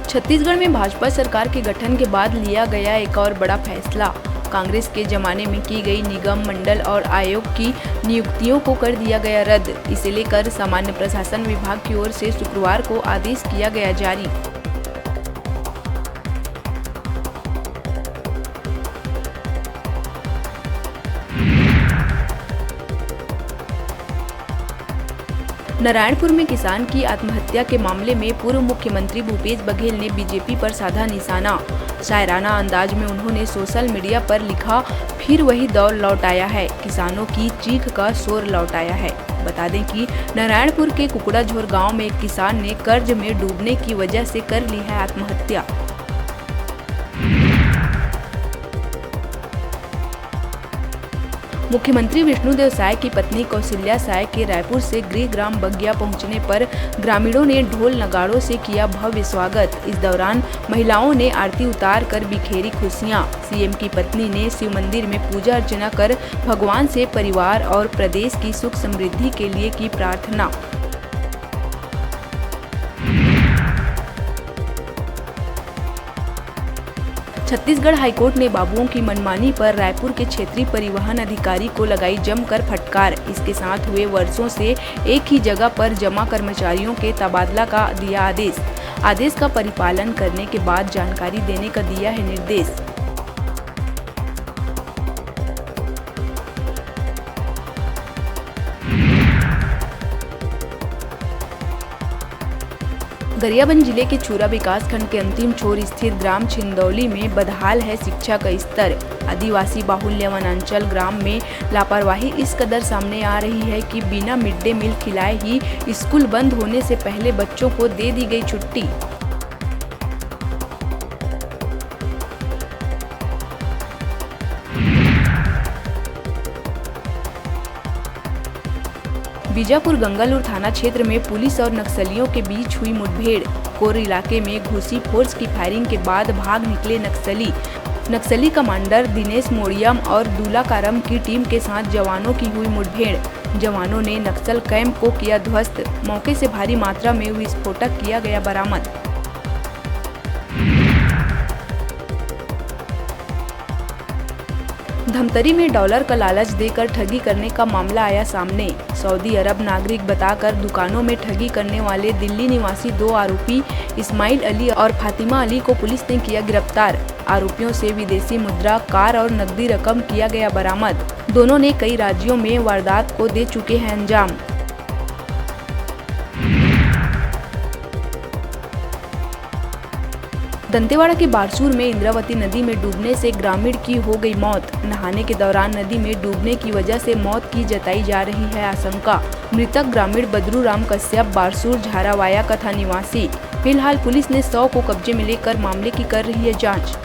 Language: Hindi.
छत्तीसगढ़ में भाजपा सरकार के गठन के बाद लिया गया एक और बड़ा फैसला। कांग्रेस के जमाने में की गई निगम, मंडल और आयोग की नियुक्तियों को कर दिया गया रद्द। इसे लेकर सामान्य प्रशासन विभाग की ओर से शुक्रवार को आदेश किया गया जारी। नारायणपुर में किसान की आत्महत्या के मामले में पूर्व मुख्यमंत्री भूपेश बघेल ने बीजेपी पर साधा निशाना। शायराना अंदाज में उन्होंने सोशल मीडिया पर लिखा, फिर वही दौर लौट आया है, किसानों की चीख का शोर लौट आया है। बता दें कि नारायणपुर के कुकड़ाझोर गांव में एक किसान ने कर्ज में डूबने की वजह से कर ली है आत्महत्या। मुख्यमंत्री विष्णुदेव साय की पत्नी कौशल्या साय के रायपुर से गृह ग्राम बगिया पहुंचने पर ग्रामीणों ने ढोल नगाड़ों से किया भव्य स्वागत। इस दौरान महिलाओं ने आरती उतार कर बिखेरी खुशियां। सीएम की पत्नी ने शिव मंदिर में पूजा अर्चना कर भगवान से परिवार और प्रदेश की सुख समृद्धि के लिए की प्रार्थना। छत्तीसगढ़ हाईकोर्ट ने बाबुओं की मनमानी पर रायपुर के क्षेत्रीय परिवहन अधिकारी को लगाई जमकर फटकार। इसके साथ हुए वर्षों से एक ही जगह पर जमा कर्मचारियों के तबादला का दिया आदेश। आदेश का परिपालन करने के बाद जानकारी देने का दिया है निर्देश। गरियाबंद जिले के चूरा विकासखंड के अंतिम छोर स्थित ग्राम छिंदौली में बदहाल है शिक्षा का स्तर। आदिवासी बाहुल्य वनांचल ग्राम में लापरवाही इस कदर सामने आ रही है कि बिना मिड डे मील खिलाए ही स्कूल बंद होने से पहले बच्चों को दे दी गई छुट्टी। बीजापुर गंगालूर थाना क्षेत्र में पुलिस और नक्सलियों के बीच हुई मुठभेड़। कोर इलाके में घुसी फोर्स की फायरिंग के बाद भाग निकले नक्सली कमांडर दिनेश मोड़ियम और दूला कारम की टीम के साथ जवानों की हुई मुठभेड़। जवानों ने नक्सल कैंप को किया ध्वस्त। मौके से भारी मात्रा में विस्फोटक किया गया बरामद। धमतरी में डॉलर का लालच देकर ठगी करने का मामला आया सामने। सऊदी अरब नागरिक बताकर दुकानों में ठगी करने वाले दिल्ली निवासी 2 आरोपी इस्माइल अली और फातिमा अली को पुलिस ने किया गिरफ्तार। आरोपियों से विदेशी मुद्रा, कार और नकदी रकम किया गया बरामद। दोनों ने कई राज्यों में वारदात को दे चुके हैं अंजाम। दंतेवाड़ा के बारसूर में इंद्रावती नदी में डूबने से ग्रामीण की हो गई मौत। नहाने के दौरान नदी में डूबने की वजह से मौत की जताई जा रही है आशंका। मृतक ग्रामीण बद्रू राम कश्यप बारसूर झारावाया का था निवासी। फिलहाल पुलिस ने 100 को कब्जे में लेकर मामले की कर रही है जांच।